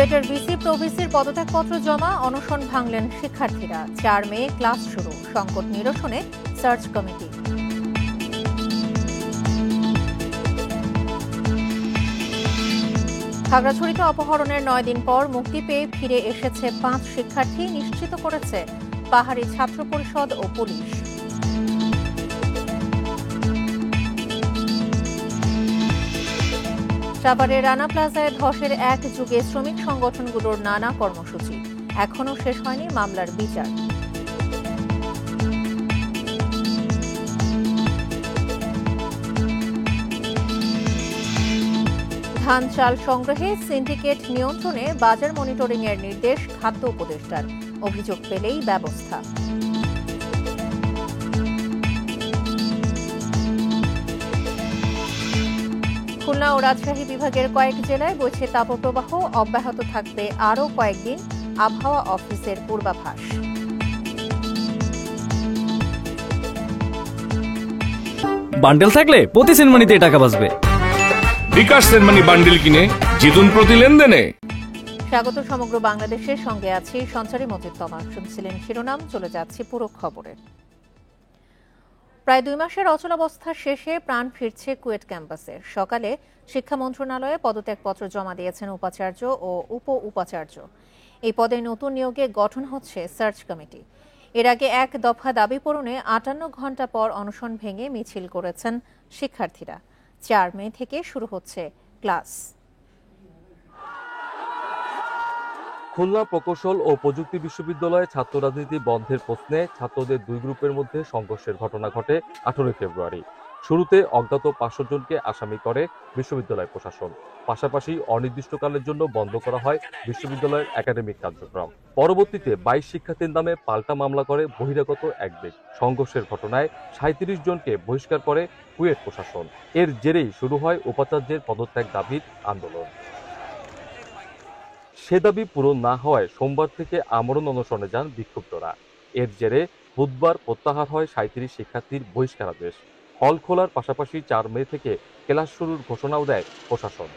কুয়েটের VC প্রভিসির পদত্যাগপত্র জমা, অনশন ভাঙলেন শিক্ষার্থীরা। 4 মে ক্লাস শুরু, সংকট নিরসনে সার্চ কমিটি। খাগড়াছড়িতে অপহরণের 9 দিন পর মুক্তি পেয়ে ফিরে এসেছে 5 শিক্ষার্থী, নিশ্চিত করেছে পাহাড়ি ছাত্র পরিষদ ও পুলিশ। সাভারের রানা প্লাজায় ধসের এক যুগে শ্রমিক সংগঠনগুলোর নানা কর্মসূচি, এখনও শেষ হয়নি মামলার বিচার। ধান চাল সংগ্রহে সিন্ডিকেট নিয়ন্ত্রণে বাজার মনিটরিংয়ের নির্দেশ খাদ্য উপদেষ্টার, অভিযোগ পেলেই ব্যবস্থা। খুলনা ও রাজশাহী বিভাগের কয়েক জেলায় বইছে তাপপ্রবাহ, অব্যাহত থাকবে আরও কয়েকদিন, আবহাওয়া অফিসের পূর্বাভাস। বান্ডেল থাকলে প্রতি সেনমানিতে টাকা বাঁচবে। বিকাশ সেনমানি বান্ডেল কিনে জিতুন প্রতি লেনদেনে। স্বাগত সমগ্র বাংলাদেশের সঙ্গে আছি সঞ্চারী মতির তমা। শুনছিলেন শিরোনাম, চলে যাচ্ছি পুরো খবরে। প্রায় 2 মাসের অচলাবস্থা শেষে প্রাণ ফিরছে কুয়েট ক্যাম্পাসে। সকালে শিক্ষা মন্ত্রণালয়ে পদত্যাগপত্র জমা দিয়েছেন উপাচার্য ও উপ উপাচার্য। এই পদে নতুন নিয়োগে গঠন হচ্ছে সার্চ কমিটি। এর আগে এক দফা দাবি পূরণে 58 ঘণ্টা পর অনশন ভেঙে মিছিল করেছেন শিক্ষার্থীরা। 4 মে থেকে শুরু হচ্ছে ক্লাস। খুলনা প্রকৌশল ও প্রযুক্তি বিশ্ববিদ্যালয়ে ছাত্র রাজনীতি বন্ধের প্রশ্নে ছাত্রদের 2 গ্রুপের মধ্যে সংঘর্ষের ঘটনা ঘটে 18 ফেব্রুয়ারি। শুরুতে অজ্ঞাত 500 জনকে আসামি করে বিশ্ববিদ্যালয় প্রশাসন। পাশাপাশি অনির্দিষ্টকালের জন্য বন্ধ করা হয় বিশ্ববিদ্যালয়ের একাডেমিক কার্যক্রম। পরবর্তীতে 22 শিক্ষার্থীর নামে পাল্টা মামলা করে বহিরাগত এক ব্যক্তি। সংঘর্ষের ঘটনায় 37 জনকে বহিষ্কার করে কুয়েট প্রশাসন। এর জেরেই শুরু হয় উপাচার্যের পদত্যাগ দাবির আন্দোলন। সে দাবি পূরণ না হওয়ায় সোমবার থেকে আমরণ অনশনে যান বিক্ষুব্ধরা। এর জেরে বুধবার প্রত্যাহার হয় 37 শিক্ষার্থীর বহিষ্কারাদেশ। হল খোলার পাশাপাশি 4 মে থেকে ক্লাস শুরুর ঘোষণাও দেয় প্রশাসন।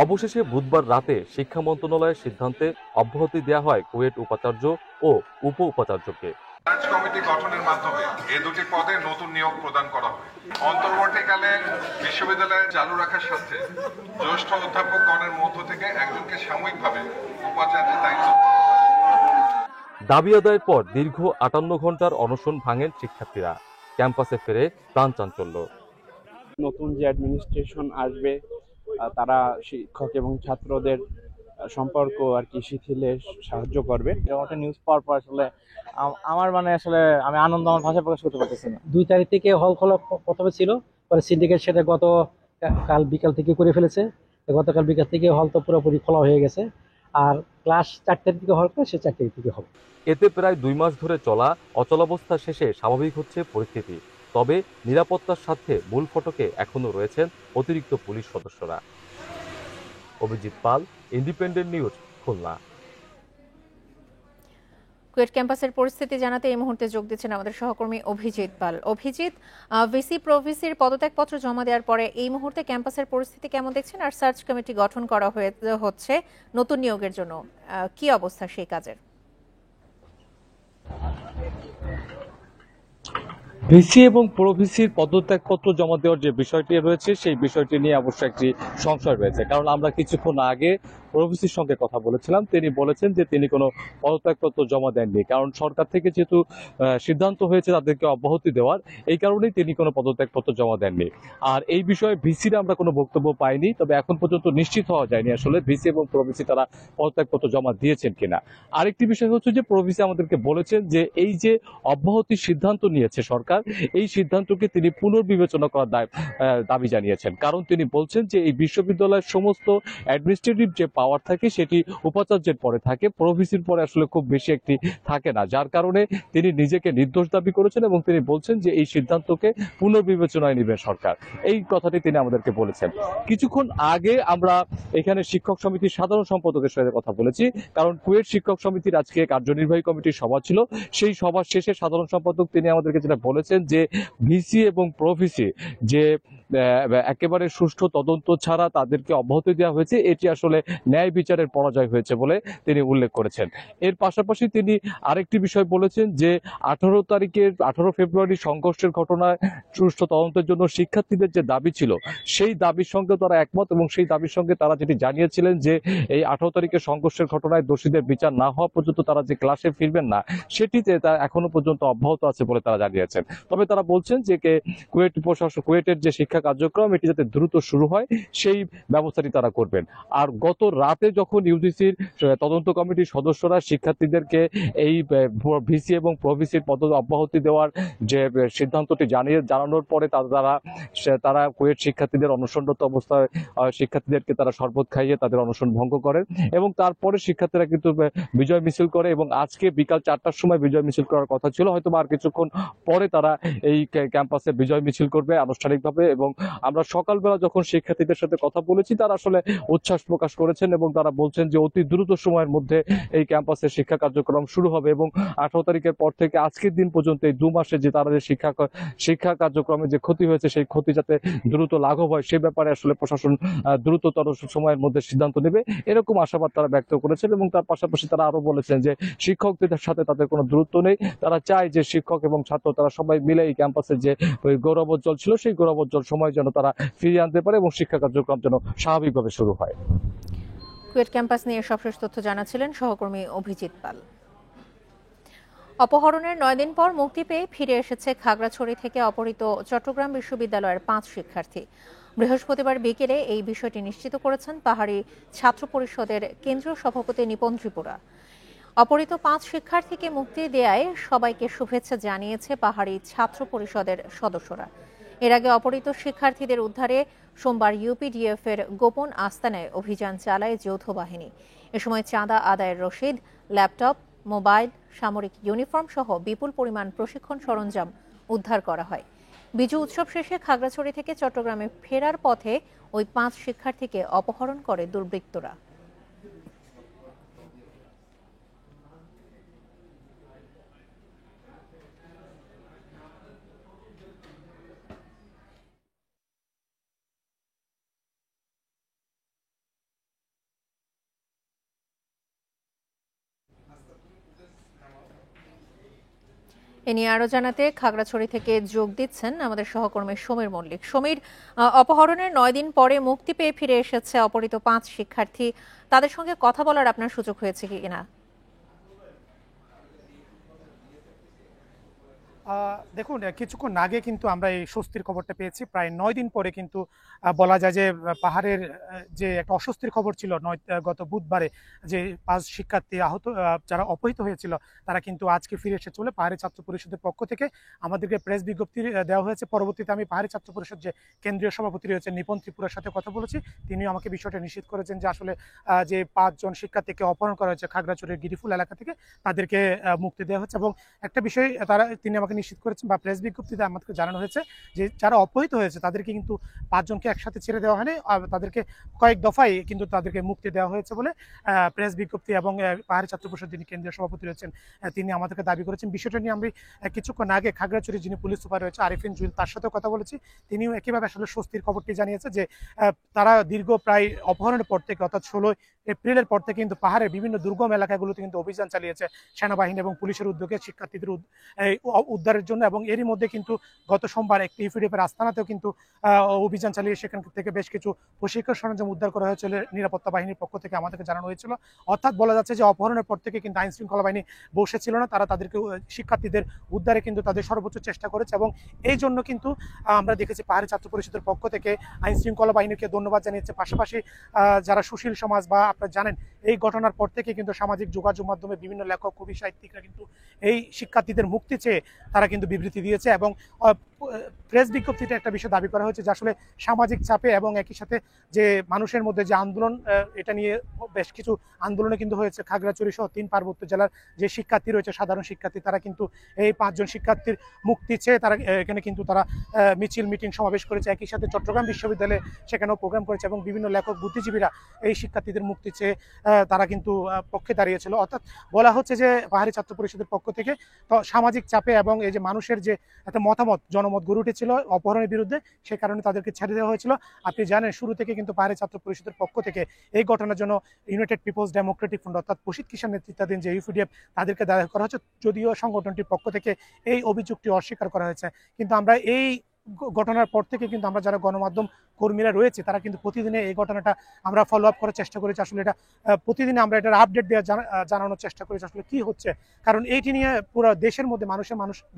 অবশেষে বুধবার রাতে শিক্ষা মন্ত্রণালয়ের সিদ্ধান্তে অব্যাহতি দেওয়া হয় কুয়েট উপাচার্য ও উপ উপাচার্যকে। সার্চ কমিটি গঠনের মাধ্যমে এই 2টি পদে নতুন নিয়োগ প্রদান করা হবে। অন্তর্বর্তীকালে বিশ্ববিদ্যালয়ে চালু রাখার সাথে জ্যেষ্ঠ অধ্যাপকগণের মধ্য থেকে একজনকে সাময়িকভাবে উপাচার্যের দায়িত্ব। দাবি আদায়ের পর দীর্ঘ 58 ঘন্টার অনশন ভাঙেন শিক্ষার্থীরা। ক্যাম্পাসে ফেরে প্রাণ চাঞ্চল্য। নতুন যে অ্যাডমিনিস্ট্রেশন আসবে তারা শিক্ষক এবং ছাত্রদের সম্পর্ক আর কি শিথিলে সাহায্য করবে। একটা নিউজ পাওয়ার পর আসলে আসলে আমি আনন্দ আমার ভাষায় প্রকাশ করতে পারতেছি না। 2 তারিখ থেকে হল খোলা প্রথমে ছিল, পরে সিন্ডিকেট সেটা কাল বিকাল থেকে করে ফেলেছে। গতকাল বিকাল থেকে হল তো পুরোপুরি খোলা হয়ে গেছে। আর ক্লাস 4 তারিখ থেকে হল সে 4 তারিখ থেকে হবে। এতে প্রায় 2 মাস ধরে চলা অচলাবস্থা শেষে স্বাভাবিক হচ্ছে পরিস্থিতি। তবে নিরাপত্তার স্বার্থে মূল ফটকে এখনো রয়েছেন অতিরিক্ত পুলিশ সদস্যরা। অভিজিৎ পাল, ইন্ডিপেন্ডেন্ট নিউজ, খুলনা। কুয়েট ক্যাম্পাসের পরিস্থিতি জানাতে এই মুহূর্তে যোগ দিচ্ছেন আমাদের সহকর্মী অভিজিৎ পাল। অভিজিৎ, ভিসি প্রভিসির পদত্যাগপত্র জমা দেওয়ার পরে এই মুহূর্তে ক্যাম্পাসের পরিস্থিতি কেমন দেখছেন? আর সার্চ কমিটি গঠন করা হচ্ছে নতুন নিয়োগের জন্য, কি অবস্থা সেই কাজের? ভিসি এবং প্রভিসির পদত্যাগপত্র জমা দেওয়ার যে বিষয়টি রয়েছে সেই বিষয়টি নিয়ে অবশ্যই একটি সংশয় রয়েছে। কারণ আমরা কিছুক্ষণ আগে প্রভিসির সঙ্গে কথা বলেছিলাম, তিনি বলেছেন যে তিনি কোনো পদত্যাগপত্র জমা দেননি। কারণ সরকার থেকে যেহেতু সিদ্ধান্ত হয়েছে তাদেরকে অব্যাহতি দেওয়ার, এই কারণেই তিনি কোনো পদত্যাগপত্র জমা দেননি। আর এই বিষয়ে ভিসির আমরা কোনো বক্তব্য পাইনি, তবে এখন পর্যন্ত নিশ্চিত হওয়া যায়নি আসলে ভিসি এবং প্রভিসি তারা পদত্যাগপত্র জমা দিয়েছেন কিনা। আরেকটি বিষয় হচ্ছে যে প্রভিসি আমাদেরকে বলেছেন যে এই যে অব্যাহতির সিদ্ধান্ত নিয়েছে সরকার, এই সিদ্ধান্তকে তিনি পুনর্বিবেচনা করার দাবি জানিয়েছেন। কারণ তিনি বলছেন যে এই বিশ্ববিদ্যালয়ের সমস্ত অ্যাডমিনিস্ট্রেটিভ যে পাওয়ার থাকে সেটি উপাচার্যের পরে থাকে, প্রভিসির পরে আসলে খুব বেশি একটি থাকে না, যার কারণে তিনি নিজেকে নির্দোষ দাবি করেছেন এবং তিনি বলছেন যে এই সিদ্ধান্তকে পুনর্বিবেচনায় নেবেন সরকার। এই কথাটি তিনি আমাদেরকে বলেছেন। কিছুক্ষণ আগে আমরা এখানে শিক্ষক সমিতির সাধারণ সম্পাদকের সাথে কথা বলেছি, কারণ কুয়েট শিক্ষক সমিতির আজকে কার্যনির্বাহী কমিটির সভা ছিল। সেই সভা শেষে সাধারণ সম্পাদক তিনি আমাদেরকে যেটা বলেছেন যে ভিসি এবং প্রভিসি যে একেবারে সুষ্ঠু তদন্ত ছাড়া তাদেরকে অব্যাহতি দেওয়া হয়েছে, এটি আসলে ন্যায় বিচারের পরাজয় হয়েছে বলে তিনি উল্লেখ করেছেন। এর পাশাপাশি তিনি আরেকটি বিষয় বলেছেন যে 18 ফেব্রুয়ারি সংঘর্ষের ঘটনায় সুষ্ঠু তদন্তের জন্য শিক্ষার্থীদের যে দাবি ছিল সেই দাবির সঙ্গে তারা একমত, এবং সেই দাবির সঙ্গে তারা যেটি জানিয়েছিলেন যে এই 18 তারিখের সংঘর্ষের ঘটনায় দোষীদের বিচার না হওয়া পর্যন্ত তারা যে ক্লাসে ফিরবেন না, সেটিতে তা এখনো পর্যন্ত অব্যাহত আছে বলে তারা জানিয়েছেন। তবে তারা বলছেন যে কুয়েটের যে শিক্ষা কার্যক্রম এটি যাতে দ্রুত শুরু হয় সেই ব্যবস্থাটি তারা করবেন। আর গত রাতে যখন ইউজিসির তদন্ত কমিটির সদস্যরা শিক্ষার্থীদেরকে এই ভিসি এবং প্রভিসির পদ অব্যাহতি দেওয়ার যে সিদ্ধান্তটি জানানোর পরে তারা কুয়েট শিক্ষার্থীদের অনশনরত অবস্থায় শিক্ষার্থীদেরকে তারা শরবত খাইয়ে তাদের অনশন ভঙ্গ করেন, এবং তারপরে শিক্ষার্থীরা কিন্তু বিজয় মিছিল করে, এবং আজকে বিকাল 4টার সময় বিজয় মিছিল করার কথা ছিল, হয়তো আর কিছুক্ষণ পরে তারা এই ক্যাম্পাসে বিজয় মিছিল করবে আনুষ্ঠানিকভাবে। এবং আমরা সকালবেলা যখন শিক্ষার্থীদের সাথে কথা বলেছি তারা আসলে উচ্ছ্বাস প্রকাশ করেছেন এবং তারা বলছেন যে অতি দ্রুত সময়ের মধ্যে এই ক্যাম্পাসে শিক্ষা কার্যক্রম শুরু হবে, এবং 18 তারিখের পর থেকে আজকের দিন পর্যন্ত এই 2 মাসে যে তারা যে শিক্ষা কার্যক্রমে যে ক্ষতি হয়েছে সেই ক্ষতি যাতে দ্রুত লাঘব হয় সে ব্যাপারে আসলে প্রশাসন দ্রুততর সময়ের মধ্যে সিদ্ধান্ত নেবে, এরকম আশাবাদ তারা ব্যক্ত করেছেন। এবং তার পাশাপাশি তারা আরো বলেছেন যে শিক্ষকদের সাথে তাদের কোনো দূরত্ব নেই, তারা চায় যে শিক্ষক এবং ছাত্র তারা সবাই মিলে এই ক্যাম্পাসে যে ওই গৌরবোজ্জ্বল ছিল সেই গৌরবোজ্জ্বল সময় যেন তারা ফিরিয়ে আনতে পারে এবং শিক্ষা কার্যক্রম যেন স্বাভাবিকভাবে শুরু হয়। কুয়েট ক্যাম্পাস নিয়ে সবশেষ তথ্য জানাচ্ছিলেন সহকর্মী অভিজিৎ পাল। অপহরণের 9 দিন পর মুক্তি পেয়ে ফিরে এসেছে খাগড়াছড়ি থেকে অপহৃত চট্টগ্রাম বিশ্ববিদ্যালয়ের 5 শিক্ষার্থী। বৃহস্পতিবার বিকেলে এই বিষয়টি নিশ্চিত করেছেন পাহাড়ি ছাত্র পরিষদের কেন্দ্রীয় সভাপতি নিপন ত্রিপুরা। অপহৃত 5 শিক্ষার্থীকে মুক্তি দেয়ায় সবাইকে শুভেচ্ছা জানিয়েছে পাহাড়ি ছাত্র পরিষদের সদস্যরা। এর আগে অপহৃত শিক্ষার্থীদের উদ্ধারে সোমবার ইউপিডিএফ এর গোপন আস্তানায় অভিযান চালায় যৌথ বাহিনী। এ সময় চাঁদা আদায়ের রসিদ, ল্যাপটপ, মোবাইল, সামরিক ইউনিফর্ম সহ বিপুল পরিমাণ প্রশিক্ষণ সরঞ্জাম উদ্ধার করা হয়। বিজু উৎসব শেষে খাগড়াছড়ি থেকে চট্টগ্রামে ফেরার পথে ওই 5 শিক্ষার্থীকে অপহরণ করে দুর্বৃত্তরা। এ নিয়ে আরো জানাতে খাগড়াছড়ি থেকে যোগ দিচ্ছেন আমাদের সহকর্মী সমীর মল্লিক। সমীর, অপহরণের 9 দিন পরে মুক্তি পেয়ে ফিরে এসেছে অপহৃত 5 শিক্ষার্থী, তাদের সঙ্গে কথা বলার আপনার সুযোগ হয়েছে কিনা? দেখুন, কিছুক্ষণ আগে কিন্তু আমরা এই স্বস্তির খবরটা পেয়েছি। প্রায় 9 দিন পরে কিন্তু বলা যায় যে পাহাড়ের যে একটা অস্বস্তির খবর ছিল গত বুধবারে, যে 5 শিক্ষার্থী যারা অপহৃত হয়েছিল তারা কিন্তু আজকে ফিরে এসে চলে পাহাড়ি ছাত্র পরিষদের পক্ষ থেকে আমাদেরকে প্রেস বিজ্ঞপ্তি দেওয়া হয়েছে। পরবর্তীতে আমি পাহাড়ি ছাত্র পরিষদ যে কেন্দ্রীয় সভাপতি রয়েছেন নিপন ত্রিপুরার সাথে কথা বলেছি, তিনিও আমাকে বিষয়টা নিশ্চিত করেছেন যে আসলে যে 5 জন শিক্ষার্থীকে অপহরণ করা হয়েছে খাগড়াছড়ির গিরিফুল এলাকা থেকে তাদেরকে মুক্তি দেওয়া হচ্ছে। এবং একটা বিষয় তিনি আমাকে নিশ্চিত করেছেন বা প্রেস বিজ্ঞপ্তিতে আমাদেরকে জানানো হয়েছে যে যারা অপহৃত হয়েছে তাদেরকে কিন্তু 5 জনকে একসাথে ছেড়ে দেওয়া হয়নি, তাদেরকে কয়েক দফায় কিন্তু তাদেরকে মুক্তি দেওয়া হয়েছে বলে প্রেস বিজ্ঞপ্তি এবং পাহাড়ি ছাত্র পরিষদ যিনি কেন্দ্রীয় সভাপতি রয়েছেন তিনি আমাদেরকে দাবি করেছেন। বিষয়টা নিয়ে আমি কিছুক্ষণ আগে খাগড়াছড়ি যিনি পুলিশ সুপার রয়েছে আরিফিন জুয়েল তার সাথেও কথা বলেছি, তিনিও একইভাবে আসলে স্বস্তির খবরটি জানিয়েছে যে তারা দীর্ঘ প্রায় অপহরণের পর থেকে অর্থাৎ 16 এপ্রিলের পর থেকে কিন্তু পাহাড়ের বিভিন্ন দুর্গম এলাকাগুলোতে কিন্তু অভিযান চালিয়েছে সেনাবাহিনী এবং পুলিশের উদ্যোগে শিক্ষার্থীদের উদ্ধারের জন্য। এবং এরই মধ্যে কিন্তু গত সোমবার একটি ইউপিডিএফ এর আস্তানাতেও কিন্তু অভিযান চালিয়ে সেখান থেকে বেশ কিছু প্রশিক্ষণ সরঞ্জাম উদ্ধার করা হয়েছিল নিরাপত্তা বাহিনীর পক্ষ থেকে আমাদেরকে জানানো হয়েছিল। অর্থাৎ বলা যাচ্ছে যে অপহরণের পর থেকে কিন্তু আইন শৃঙ্খলা বাহিনী বসেছিল না, তারা তাদেরকে শিক্ষার্থীদের উদ্ধারে কিন্তু তাদের সর্বোচ্চ চেষ্টা করেছে। এবং এই জন্য কিন্তু আমরা দেখেছি পাহাড়ি ছাত্র পরিষদের পক্ষ থেকে আইন শৃঙ্খলা বাহিনীকে ধন্যবাদ জানিয়েছে। পাশাপাশি যারা সুশীল সমাজ বা আপনারা জানেন এই ঘটনার পর থেকে কিন্তু সামাজিক যোগাযোগ মাধ্যমে বিভিন্ন লেখক কবি সাহিত্যিকরা কিন্তু এই শিক্ষার্থীদের মুক্তি চেয়ে তারা কিন্তু বিবৃতি দিয়েছে। এবং প্রেস বিজ্ঞপ্তিতে একটা বিষয় দাবি করা হয়েছে যে আসলে সামাজিক চাপে এবং একই সাথে যে মানুষের মধ্যে যে আন্দোলন, এটা নিয়ে বেশ কিছু আন্দোলনে কিন্তু হয়েছে খাগড়াছড়ি সহ 3 পার্বত্য জেলার যে শিক্ষার্থী রয়েছে সাধারণ শিক্ষার্থী তারা কিন্তু এই 5 জন শিক্ষার্থীর মুক্তি চেয়ে তারা এখানে কিন্তু তারা মিছিল মিটিং সমাবেশ করেছে। একই সাথে চট্টগ্রাম বিশ্ববিদ্যালয়ে সেখানেও প্রোগ্রাম করেছে এবং বিভিন্ন লেখক বুদ্ধিজীবীরা এই শিক্ষার্থীদের মুক্তি চেয়ে তারা কিন্তু পক্ষে দাঁড়িয়েছিল। অর্থাৎ বলা হচ্ছে যে পাহাড়ি ছাত্র পরিষদের পক্ষ থেকে তো সামাজিক চাপে এবং এই যে মানুষের যে একটা মতামত জনমত গড়ে উঠেছিল অপহরণের বিরুদ্ধে, সে কারণে তাদেরকে ছেড়ে দেওয়া হয়েছিল। আপনি জানেন শুরু থেকে কিন্তু পাহাড়ি ছাত্র পরিষদের পক্ষ থেকে এই ঘটনার জন্য ইউনাইটেড পিপলস ডেমোক্রেটিক ফ্রন্ট অর্থাৎ প্রসিদ্ধ কিষাণ নেতৃত্বাধীন যে ইউপিডিএফ তাদেরকে দায়ের করা হচ্ছে, যদিও সংগঠনটির পক্ষ থেকে এই অভিযোগটি অস্বীকার করা হয়েছে। কিন্তু আমরা এই ঘটনার পর থেকে কিন্তু আমরা যারা গণমাধ্যম কর্মীরা রয়েছে তারা কিন্তু প্রতিদিনে এই ঘটনাটা আমরা ফলো আপ করার চেষ্টা করেছি। আসলে এটা প্রতিদিন আমরা এটার আপডেট দেওয়া জানানোর চেষ্টা করেছি আসলে কি হচ্ছে, কারণ এইটি নিয়ে পুরো দেশের মধ্যে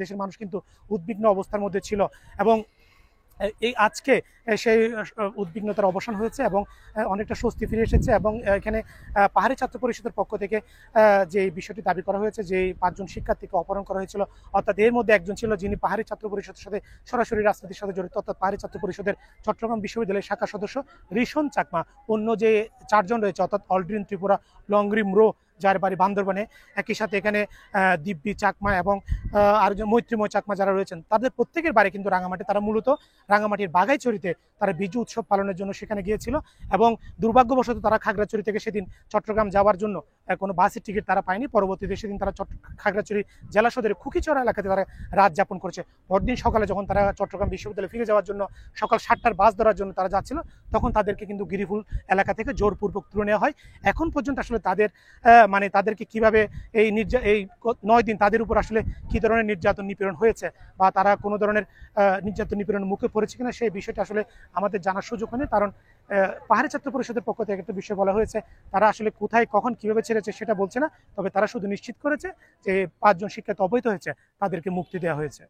দেশের মানুষ কিন্তু উদ্বিগ্ন অবস্থার মধ্যে ছিল এবং এই আজকে সেই উদ্বিগ্নতার অবসান হয়েছে এবং অনেকটা স্বস্তি ফিরে এসেছে। এবং এখানে পাহাড়ি ছাত্র পরিষদের পক্ষ থেকে যে বিষয়টি দাবি করা হয়েছে যে 5 জন শিক্ষার্থীকে অপহরণ করা হয়েছিল, অর্থাৎ এর মধ্যে একজন ছিল যিনি পাহাড়ি ছাত্র পরিষদের সাথে সরাসরি রাজনীতির সাথে জড়িত, অর্থাৎ পাহাড়ি ছাত্র পরিষদের চট্টগ্রাম বিশ্ববিদ্যালয়ের শাখা সদস্য রিশন চাকমা। অন্য যে 4 জন রয়েছে অর্থাৎ অলড্রিন ত্রিপুরা, লংগ্রিম রো যার বাড়ি বান্দরবানে, একই সাথে এখানে দিব্যি চাকমা এবং আর মৈত্রীময় চাকমা যারা রয়েছেন তাদের প্রত্যেকের বাড়ি কিন্তু রাঙামাটি। তারা মূলত রাঙামাটির বাঘাইছড়িতে তারা বিজু উৎসব পালনের জন্য সেখানে গিয়েছিল এবং দুর্ভাগ্যবশত তারা খাগড়াছড়ি থেকে সেদিন চট্টগ্রাম যাওয়ার জন্য কোনো বাসের টিকিট তারা পায়নি। পরবর্তীতে সেদিন তারা খাগড়াছড়ি জেলা সদরের খুকিচড়া এলাকাতে তারা রাত যাপন করেছে। পরদিন সকালে যখন তারা চট্টগ্রাম বিশ্ববিদ্যালয়ে ফিরে যাওয়ার জন্য সকাল 7টার বাস ধরার জন্য তারা যাচ্ছিল, তখন তাদেরকে কিন্তু গিরিফুল এলাকা থেকে জোরপূর্বক তুলে নেওয়া হয়। এখন পর্যন্ত আসলে তাদেরকে কিভাবে এই 9 দিন তাদের উপর আসলে কি ধরনের নির্যাতন নিপীড়ন হয়েছে বা তারা কোনো ধরনের নির্যাতন নিপীড়নের মুখে পড়েছে কিনা সেই বিষয়টা আসলে আমাদের জানার সুযোগ হয়নি। কারণ পাহাড়ি ছাত্র পরিষদের পক্ষ থেকে একটা বিষয় বলা হয়েছে, তারা আসলে কোথায় কখন কিভাবে ছেড়েছে সেটা বলছে না, তবে তারা শুধু নিশ্চিত করেছে যে 5 জন শিক্ষার্থী অবৈধ হয়েছে, তাদেরকে মুক্তি দেওয়া হয়েছে।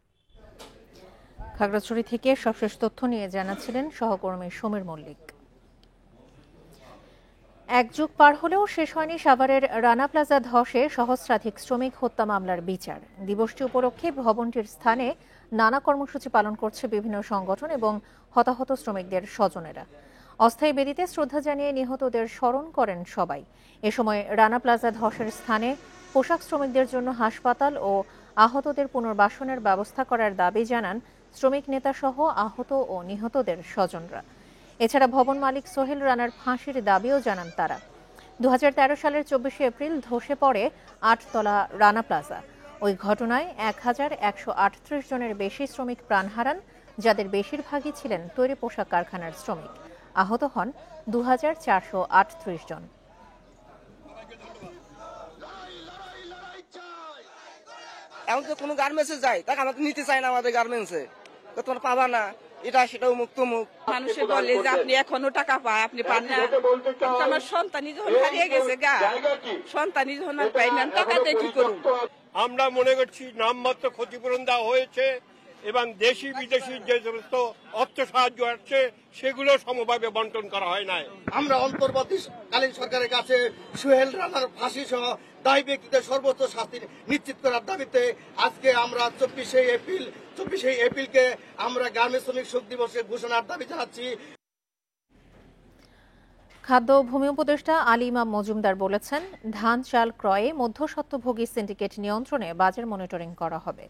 খাগড়াছড়ি থেকে সবশেষ তথ্য নিয়ে জানাচ্ছিলেন সহকর্মী সমীর মল্লিক। এক যুগ পার হলেও শেষ হয়নি সাভারের রানা প্লাজা ধসে সহস্রাধিক শ্রমিক হত্যা মামলার বিচার। দিবসটি উপলক্ষে ভবনটির স্থানে নানা কর্মসূচি পালন করছে বিভিন্ন সংগঠন এবং হতাহত শ্রমিকদের স্বজনেরা। অস্থায়ী বেদিতে শ্রদ্ধা জানিয়ে নিহতদের স্মরণ করেন সবাই। এ সময় রানা প্লাজা ধসের স্থানে পোশাক শ্রমিকদের জন্য হাসপাতাল ও আহতদের পুনর্বাসনের ব্যবস্থা করার দাবি জানান শ্রমিক নেতাসহ আহত ও নিহতদের স্বজনরা। এছাড়া ভবন মালিক সোহেল রানার ফাঁসির দাবিও জানান তারা। 2013 সালের 24শে এপ্রিল ধসে পড়ে 8 তলা রানা প্লাজা। ওই ঘটনায় 1138 জনের বেশি শ্রমিক প্রাণ হারান, যাদের বেশিরভাগই ছিলেন তৈরি পোশাক কারখানার শ্রমিক। আহত হন 2438 জন। এখন তো কোনো গার্মেন্টসে যায়, তাকে আমাদের নিতে চায় না আমাদের গার্মেন্টসে, তোমার পাবা না এটা সেটা মুখ তমুক। মানুষে বলে যে আপনি এখনো টাকা পায়, আপনি পান না। আমার সন্তানই যখন হারিয়ে গেছে গা, সন্তানই যখন আর পাই না, টাকা দিয়ে কি করুন? আমরা মনে করছি নামমাত্র ক্ষতিপূরণ দেওয়া হয়েছে এবং দেশি বিদেশি যে সমস্ত অর্থ সাহায্য আসছে সেগুলো সমভাবে বন্টন করা হয় নাই। আমরা অন্তর্বর্তীকালীন সরকারের কাছে সোহেল রানার ফাঁসি সহ দায়ী ব্যক্তিদের সর্বোচ্চ শাস্তি নিশ্চিত করার দাবিতে আজকে আমরা 24শে এপ্রিলকে আমরা গার্মেন্টস শ্রমিক শোক দিবসের ঘোষণার দাবি জানাচ্ছি। খাদ্য ভূমি উপদেষ্টা আলী ইমাম মজুমদার বলেছেন, ধান চাল ক্রয়ে মধ্যস্বত্বভোগী সিন্ডিকেট নিয়ন্ত্রণে বাজার মনিটরিং করা হবে।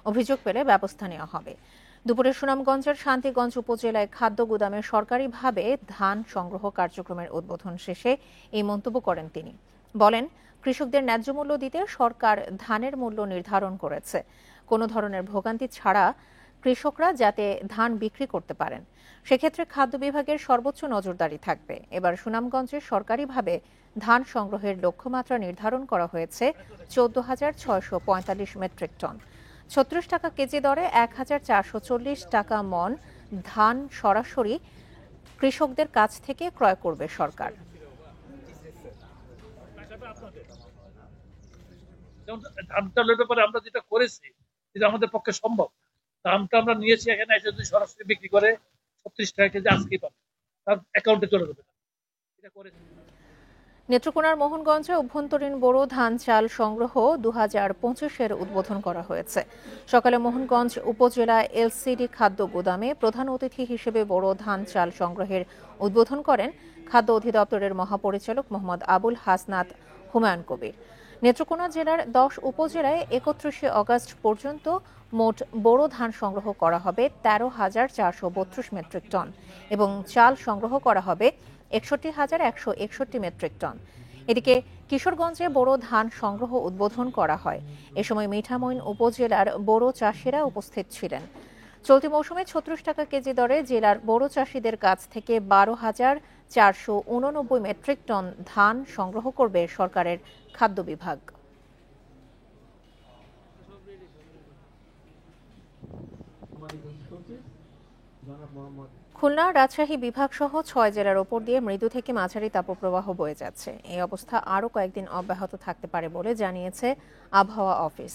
অভিযোগ পেলে ব্যবস্থা নেওয়া হবে। দুপুরে সুনামগঞ্জের শান্তিগঞ্জ উপজেলায় খাদ্য গুদামে সরকারিভাবে ধান সংগ্রহ কার্যক্রমের উদ্বোধন শেষে এই মন্তব্য করেন তিনি। বলেন, কৃষকদের ন্যায্য মূল্য দিতে সরকার ধানের মূল্য নির্ধারণ করেছে। কোনো ধরনের ভোগান্তি ছাড়া কৃষকরা যাতে ধান বিক্রি করতে পারেন, সেক্ষেত্রে খাদ্য বিভাগের সর্বোচ্চ নজরদারি থাকবে। এবার সুনামগঞ্জে সরকারিভাবে ধান সংগ্রহের লক্ষ্যমাত্রা নির্ধারণ করা হয়েছে 14,645 মেট্রিক টন। 36 টাকা কেজি দরে 1,440 টাকা মন ধান সরাসরি কৃষকদের কাছ থেকে ক্রয় করবে সরকার। ধান চালের ব্যাপারে আমরা যেটা করেছি, যেটা আমাদের পক্ষে সম্ভব, দামটা আমরা নিয়েছি এখানে এসে যদি সরাসরি বিক্রি করে 36 টাকা কেজি আজকেই পাবে, তার অ্যাকাউন্টে চলে যাবে। এটা করেছি। নেত্রকোনার মোহনগঞ্জে অভ্যন্তরীণ বোরো ধান চাল সংগ্রহ 2025-এর উদ্বোধন করা হয়েছে। সকালে মোহনগঞ্জ উপজেলা এলসিডি খাদ্য গুদামে প্রধান অতিথি হিসেবে বোরো ধান চাল সংগ্রহের উদ্বোধন করেন খাদ্য অধিদপ্তরের মহাপরিচালক মোহাম্মদ আবুল হাসনাত হুমায়ুন কবির। নেত্রকোনা জেলার 10 উপজেলায় 31শে অগস্ট পর্যন্ত মোট বোরো ধান সংগ্রহ করা হবে 13,432 মেট্রিক টন এবং চাল সংগ্রহ করা হবে 61,161 মেট্রিক টন। এদিকে কিশোরগঞ্জে বোরো ধান সংগ্রহ উদ্বোধন করা হয়। এ সময় মিঠামইন উপজেলার বোরো চাষিরা উপস্থিত ছিলেন। চলতি মৌসুমে ৩৬ টাকা কেজি দরে জেলার বোরো চাষিদের কাছ থেকে ১২,৪৮৯ মেট্রিক টন ধান সংগ্রহ করবে সরকারের খাদ্য বিভাগ। খুলনা, রাজশাহী বিভাগ সহ ৬ জেলার ওপর দিয়ে মৃদু থেকে মাঝারি তাপপ্রবাহ বয়ে যাচ্ছে। এই অবস্থা আরও কয়েকদিন অব্যাহত থাকতে পারে বলে জানিয়েছে আবহাওয়া অফিস।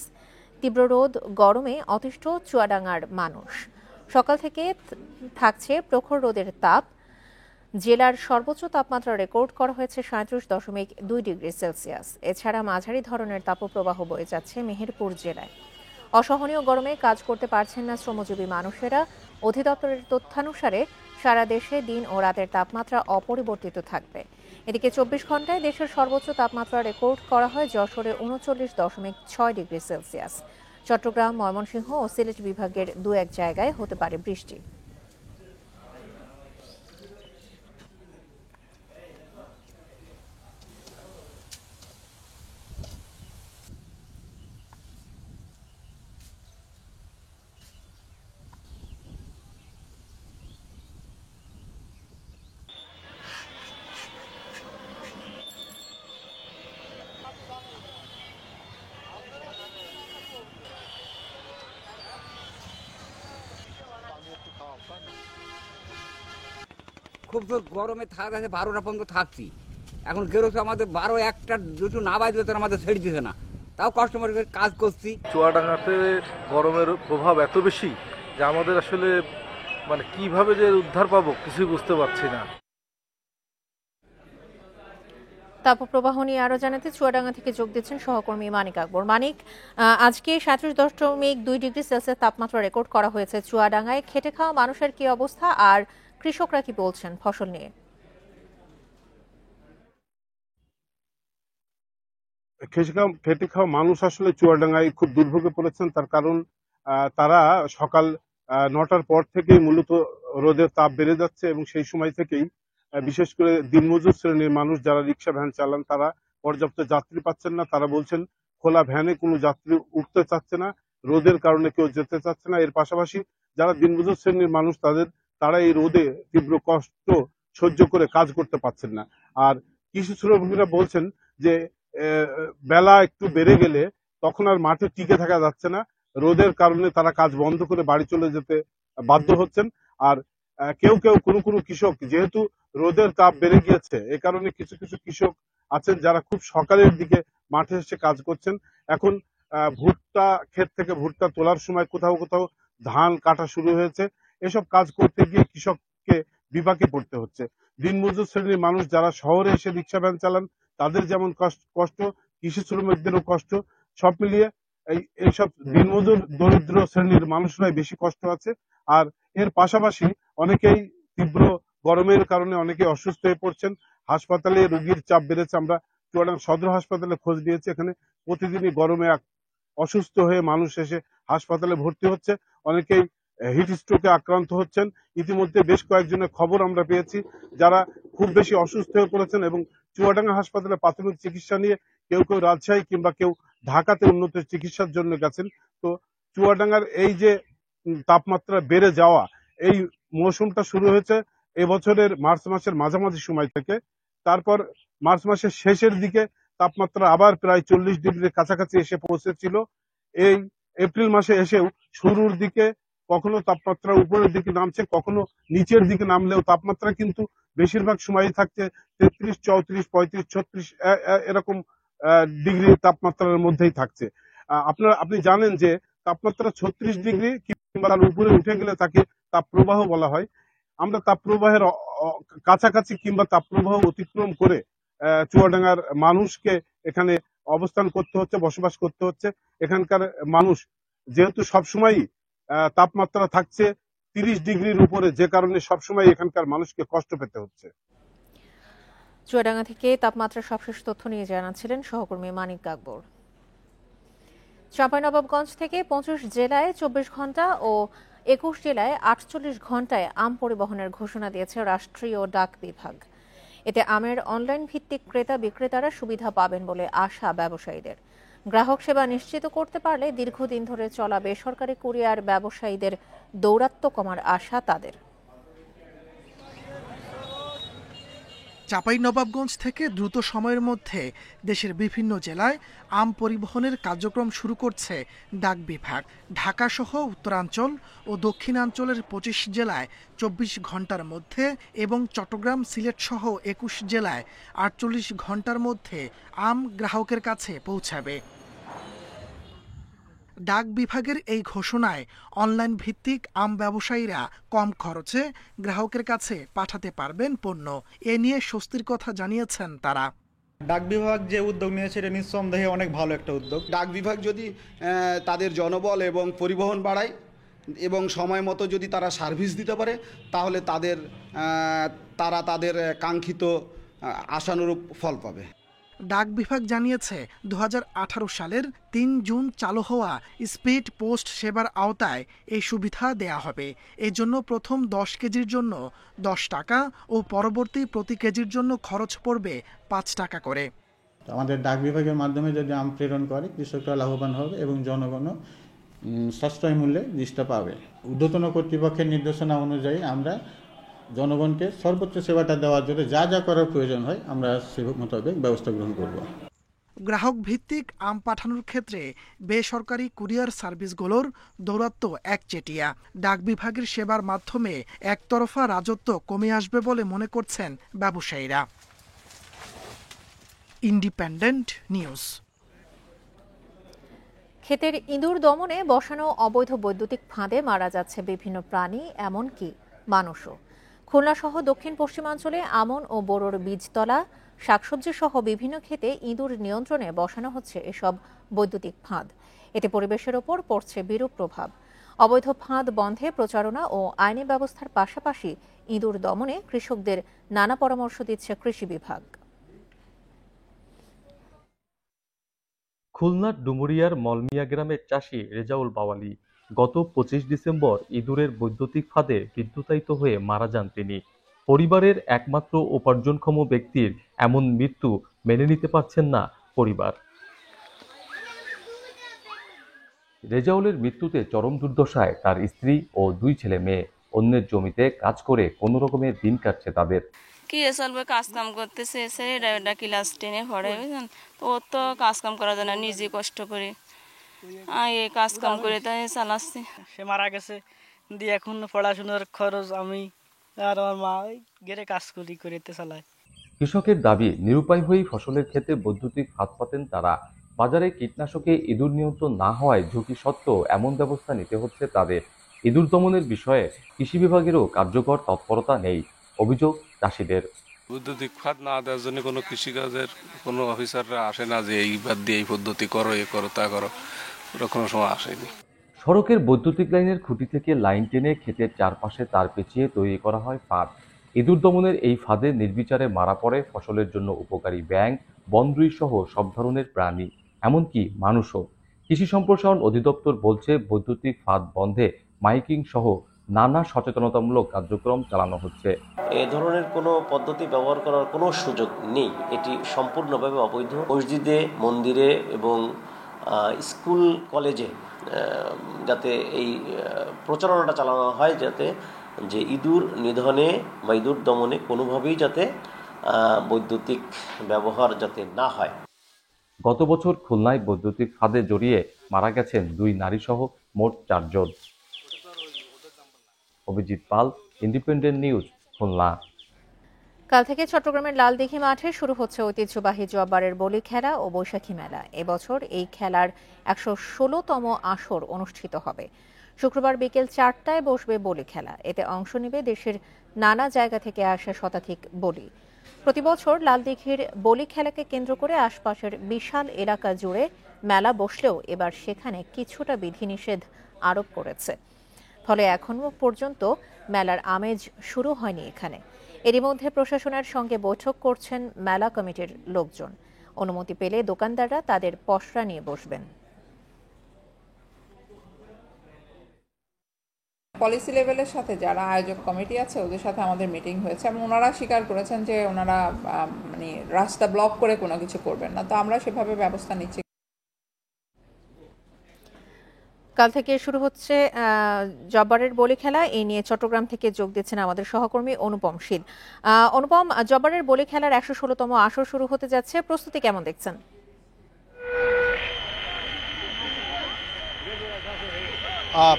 তীব্র রোদ গরমে অতিষ্ঠ চুয়াডাঙ্গার মানুষ। সকাল থেকে থাকছে প্রখর রোদের তাপ। জেলার সর্বোচ্চ তাপমাত্রা রেকর্ড করা হয়েছে ৩৭.২ ডিগ্রি সেলসিয়াস। এছাড়া মাঝারি ধরনের তাপপ্রবাহ বয়ে যাচ্ছে মেহেরপুর জেলায়। অসহনীয় গরমে কাজ করতে পারছেন না শ্রমজীবী মানুষেরা। অধিদপ্তরের তথ্যানুসারে সারা দেশে দিন ও রাতের তাপমাত্রা অপরিবর্তিত থাকবে। এদিকে ২৪ ঘন্টায় দেশের সর্বোচ্চ তাপমাত্রা রেকর্ড করা হয় যশোরে ৩৯.৬ ডিগ্রি সেলসিয়াস। চট্টগ্রাম, ময়মনসিংহ ও সিলেট বিভাগের ২-১ জায়গায় হতে পারে বৃষ্টি। খুব তো গরমে থাকা 12টা পর্যন্ত থাকছি। এখন গেরোতে আমাদের 12, 1টা, 2টো না বাজবে তো আমাদের ছেড়ে দিতে না, তাও কাস্টমার কাজ করছি। চুয়াডাঙ্গাতে গরমের প্রভাব এত বেশি যে আমাদের আসলে মানে কিভাবে যে উদ্ধার পাবো কিছুই বুঝতে পারছি না। তাপপ্রবাহ নিয়ে আরো জানাতে চুয়াডাঙ্গা থেকে যোগ দিচ্ছেন সহকর্মী মানিক আকবর। মানিক, আজকে ৩৭.২ ডিগ্রি সেলসিয়াস তাপমাত্রা রেকর্ড করা হয়েছে চুয়াডাঙ্গায়। খেটে খাওয়া মানুষের কি অবস্থা আর কৃষকরা কি বলছেন ফসল নিয়ে? খেটে খাওয়া মানুষ আসলে চুয়াডাঙ্গায় খুব দুর্ভোগে পড়েছেন। তার কারণ তারা সকাল ৯টার পর থেকেই মূলত রোদের তাপ বেড়ে যাচ্ছে এবং সেই সময় থেকেই বিশেষ করে দিনমজুর শ্রেণীর মানুষ যারা রিক্সা ভ্যান চালান তারা পর্যাপ্ত যাত্রী পাচ্ছেন না। তারা বলছেন খোলা ভ্যানে কোনো যাত্রী উঠতে চাচ্ছে না, রোদের কারণে কেউ যেতে চাচ্ছে না। এর পাশাপাশি যারা দিনমজুর শ্রেণীর মানুষ তারা এই রোদে তীব্র কষ্ট সহ্য করে কাজ করতে পারছেন না। আর কৃষি শ্রমিকরা বলছেন যে বেলা একটু বেড়ে গেলে তখন আর মাঠে টিকে থাকা যাচ্ছে না, রোদের কারণে তারা কাজ বন্ধ করে বাড়ি চলে যেতে বাধ্য হচ্ছেন। আর কেউ কোনো কৃষক যেহেতু রোদের তাপ বেড়ে গিয়েছে এ কারণে কিছু কৃষক আছেন যারা খুব সকালের দিকে মাঠে এসে কাজ করছেন। এখন ভুট্টা ক্ষেত থেকে ভুট্টা তোলার সময় কোথাও ধান কাটা শুরু হয়েছে। এসব কাজ করতে গিয়ে কৃষককে বিপাকে পড়তে হচ্ছে। দিনমজুর শ্রেণীর মানুষ যারা শহরে এসে রিক্সা ভ্যান চালান তাদের যেমন কষ্ট, কৃষি শ্রমিকদেরও কষ্ট। সব মিলিয়ে এইসব দিনমজুর দরিদ্র শ্রেণীর মানুষরাই বেশি কষ্ট আছে। আর এর পাশাপাশি অনেকেই তীব্র গরমের কারণে অনেকে অসুস্থ হয়ে পড়ছেন। হাসপাতালে রোগীর চাপ বেড়েছে। আমরা চুয়াডাঙ্গা সদর হাসপাতালে খোঁজ নিয়েছি, এখানে প্রতিদিনই গরমে অসুস্থ হয়ে মানুষ এসে হাসপাতালে ভর্তি হচ্ছে। অনেকেই হিট স্ট্রোকে আক্রান্ত হচ্ছেন। ইতিমধ্যে বেশ কয়েকজনের খবর আমরা পেয়েছি যারা খুব বেশি অসুস্থ হয়ে পড়েছেন এবং চুয়াডাঙ্গা হাসপাতালে প্রাথমিক চিকিৎসা নিয়ে কেউ রাজশাহী কিংবা কেউ ঢাকাতে উন্নত চিকিৎসার জন্য গেছেন। তো চুয়াডাঙ্গার এই যে তাপমাত্রা বেড়ে যাওয়া, এই মৌসুমটা শুরু হয়েছে এবছরের মার্চ মাসের মাঝামাঝি সময় থেকে। তারপর মার্চ মাসের শেষের দিকে তাপমাত্রা আবার প্রায় 40 ডিগ্রির কাছাকাছি এসে পৌঁছেছিল। এই এপ্রিল মাসে এসেও শুরুর দিকে কখনো তাপমাত্রা উপরের দিকে নামছে, কখনো নিচের দিকে নামলেও তাপমাত্রা কিন্তু বেশিরভাগ সময়ই থাকছে 33, 34, 35, 36 এরকম ডিগ্রি তাপমাত্রার মধ্যেই থাকছে। আপনি জানেন যে তাপমাত্রা 36 ডিগ্রি কিংবা তার উপরে উঠে গেলে তাকে তাপপ্রবাহ বলা হয়। আমরা তাপপ্রবাহের কাছাকাছি কিংবা তাপপ্রবাহ অতিক্রম করে চুয়াডাঙ্গার মানুষকে এখানে অবস্থান করতে হচ্ছে, বসবাস করতে হচ্ছে। এখানকার মানুষ যেহেতু সবসময়ই তাপমাত্রা থাকছে 30 ডিগ্রির উপরে, যে কারণে সবসময় এখানকার মানুষকে কষ্ট পেতে হচ্ছে। চুয়াডাঙ্গা থেকে তাপমাত্রার সবশেষ তথ্য নিয়ে জানাচ্ছিলেন সহকর্মী মানিক আকবর। চাঁপাইনবাবগঞ্জ থেকে 25 জেলায় 24 ঘন্টা ও 21 জেলায় 48 ঘন্টায় আম পরিবহনের ঘোষণা দিয়েছে রাষ্ট্রীয় ডাক বিভাগ। এতে আমের অনলাইন ভিত্তিক ক্রেতা বিক্রেতারা সুবিধা পাবেন বলে আশা ব্যবসায়ীদের। গ্রাহক সেবা নিশ্চিত করতে পারলে দীর্ঘদিন ধরে চলা বেসরকারি কুরিয়ার ব্যবসায়ীদের দৌরাত্ম্য কমার আশা তাদের। চাঁপাইনবাবগঞ্জ থেকে দ্রুত সময়ের মধ্যে দেশের বিভিন্ন জেলায় আম পরিবহনের কার্যক্রম শুরু করছে ডাক বিভাগ। ঢাকাসহ উত্তরাঞ্চল ও দক্ষিণাঞ্চলের 25 জেলায় 24 ঘন্টার মধ্যে এবং চট্টগ্রাম, সিলেট সহ 21 জেলায় 48 ঘন্টার মধ্যে আম গ্রাহকের কাছে পৌঁছাবে। ডাক বিভাগের এই ঘোষণায় অনলাইন ভিত্তিক আম ব্যবসায়ীরা কম খরচে গ্রাহকের কাছে পাঠাতে পারবেন পণ্য। এ নিয়ে স্বস্তির কথা জানিয়েছেন তারা। ডাক বিভাগ যে উদ্যোগ নিয়েছে এটা নিঃসন্দেহে অনেক ভালো একটা উদ্যোগ। ডাক বিভাগ যদি তাদের জনবল এবং পরিবহন বাড়ায় এবং সময় মতো যদি তারা সার্ভিস দিতে পারে তাহলে তারা তাদের কাঙ্ক্ষিত আশানুরূপ ফল পাবে। ডাক বিভাগ জানিয়েছে 2018 সালের 3 জুন চালু হওয়া স্পিড পোস্ট সেবার আওতায় এই সুবিধা দেয়া হবে। এই জন্য প্রথম 10 কেজির জন্য 10 টাকা ও পরবর্তী প্রতি কেজির জন্য খরচ পড়বে 5 টাকা করে। আমাদের ডাক বিভাগের মাধ্যমে যদি আম প্রেরণ করে কৃষকরা লাভবান হবে এবং জনগণও সাশ্রয় মূল্যে জিনিসটা পাবে। ঊর্ধ্বতন কর্তৃপক্ষের নির্দেশনা অনুযায়ী আমরা জনগণকে সর্বোচ্চ সেবাটা দেওয়ার জন্য যা যা করার প্রয়োজন হয় আমরা সে মোতাবেক ব্যবস্থা গ্রহণ করব। গ্রাহক ভিত্তিক আম পাঠানোর ক্ষেত্রে বেসরকারি কুরিয়ার সার্ভিসগুলোর দৌরাত্ম্য একচেটিয়া। ডাক বিভাগের সেবার মাধ্যমে একতরফা রাজত্ব কমে আসবে বলে মনে করছেন ব্যবসায়ীরা। Independent news. ক্ষেতের ইঁদুর দমনে বসানো অবৈধ বৈদ্যুতিক ফাঁদে মারা যাচ্ছে বিভিন্ন প্রাণী, এমনকি মানুষও। খুলনা সহ দক্ষিণ পশ্চিমাঞ্চলে আমন ও বোরোর বীজতলা, শাকসবজি সহ বিভিন্ন ক্ষেতে ইঁদুর নিয়ন্ত্রণে বসানো হচ্ছে এসব বৈদ্যুতিক ফাঁদ। এতে পরিবেশের ওপর পড়ছে বিরূপ প্রভাব। অবৈধ ফাঁদ বন্ধে প্রচারণা ও আইনি ব্যবস্থার পাশাপাশি ইঁদুর দমনে কৃষকদের নানা পরামর্শ দিচ্ছে কৃষি বিভাগ। খুলনার ডুমুরিয়ার মলমিয়া গ্রামের চাষি রেজাউল বাওয়ালি গত 25 ডিসেম্বর ইঁদুরের বৈদ্যুতিক ফাঁদে বিদ্যুতায়িত হয়ে মারা যান তিনি। পরিবারের একমাত্র উপার্জনক্ষম ব্যক্তির এমন মৃত্যু মেনে নিতে পারছেন না পরিবার। রেজাউলের মৃত্যুতে চরম দুর্দশায় তার স্ত্রী ও 2 ছেলে মেয়ে। অন্যের জমিতে কাজ করে কোনো রকমের দিন কাটছে তাদের। কি চলবে, কাজ কাম করতেছে, ছেলেটা ক্লাস 10-এ পড়ে, বুঝলেন, তো ওর তো কাজ কাম করার জন্য নিজে কষ্ট করে এই কাজ কাম করে তাই চালাচ্ছি। সে মারা গেছে দিয়ে এখন পড়াশোনার খরচ আমি আর আমার মা গেরে কাজ করে চালায়। কৃষকের দাবি, নিরুপায় হয়েই ফসলের ক্ষেতে বৈদ্যুতিক ফাঁদ পাতেন তারা। বাজারে কীটনাশকে ইঁদুর নিয়ন্ত্রণ না হওয়ায় ঝুঁকি সত্ত্বেও এমন ব্যবস্থা নিতে হচ্ছে তাদের। ইঁদুর দমনের বিষয়ে কৃষি বিভাগেরও কার্যকর তৎপরতা নেই, অভিযোগ চাষিদের। বৈদ্যুতিক ফাঁদ না দেওয়ার জন্য কোনো কৃষিকাজের কোনো অফিসাররা আসে না যে এই বাদ দিয়ে এই পদ্ধতি করো, এ করো, তা করো, ওরা কোনো সময় আসেনি। সড়কের বৈদ্যুতিক লাইনের খুঁটি থেকে লাইন টেনে ক্ষেতের চারপাশে তার পেঁচিয়ে তৈরি করা হয় ফাঁদ। ইঁদুর দমনের এই ফাঁদে নির্বিচারে মারা পড়ে ফসলের জন্য উপকারী ব্যাঙ, বনরুই সহ সব ধরনের প্রাণী, এমনকি মানুষও। কৃষি সম্প্রসারণ অধিদপ্তর বলছে, বৈদ্যুতিক ফাঁদ বন্ধে মাইকিং সহ নানা সচেতনতামূলক কার্যক্রম চালানো হচ্ছে। এ ধরনের কোনো পদ্ধতি ব্যবহার করার কোনো সুযোগ নেই, এটি সম্পূর্ণভাবে অবৈধ। মসজিদে, মন্দিরে এবং স্কুল কলেজে যাতে এই প্রচারণাটা চালানো হয়, যাতে যে ইঁদুর নিধনে বা ইঁদুর দমনে কোনোভাবেই যাতে বৈদ্যুতিক ব্যবহার যাতে না হয়। গত বছর খুলনায় বৈদ্যুতিক ফাঁদে জড়িয়ে মারা গেছেন 2 নারী সহ মোট 4 জন। অভিজিৎ পাল, ইন্ডিপেন্ডেন্ট নিউজ, খুলনা। কাল থেকে চট্টগ্রামের লালদিঘি মাঠে শুরু হচ্ছে ঐতিহ্যবাহী জব্বারের বলি খেলা ও বৈশাখী মেলা। এবছর এই খেলার 116তম আসর অনুষ্ঠিত হবে। শুক্রবার বিকেল 4টায় বসবে বলি খেলা। এতে অংশ নেবে দেশের নানা জায়গা থেকে আসা শতাধিক বলি। প্রতি বছর লালদিঘির বলি খেলাকে কেন্দ্র করে আশপাশের বিশাল এলাকা জুড়ে মেলা বসলেও এবার সেখানে কিছুটা বিধিনিষেধ আরোপ করেছে। ফলে এখনো পর্যন্ত মেলার আমেজ শুরু হয়নি এখানে। এরই মধ্যে প্রশাসনের সঙ্গে বৈঠক করছেন মেলা কমিটির লোকজন। অনুমতি পেলে দোকানদাররা তাদের পসরা নিয়ে বসবেন। পলিসি লেভেলের সাথে যারা আয়োজক কমিটি আছে ওদের সাথে আমাদের মিটিং হয়েছে এবং ওনারা স্বীকার করেছেন যে ওনারা মানে রাস্তা ব্লক করে কোনো কিছু করবেন না, তো আমরা সেভাবে ব্যবস্থা নিচ্ছি। কাল থেকে শুরু হচ্ছে জব্বারের বলি খেলা, এই নিয়ে চট্টগ্রাম থেকে যোগ দিচ্ছেন আমাদের সহকর্মী অনুপম শীল। অনুপম, জব্বারের বলি খেলার 116তম আসর শুরু হতে যাচ্ছে, প্রস্তুতি কেমন দেখছেন?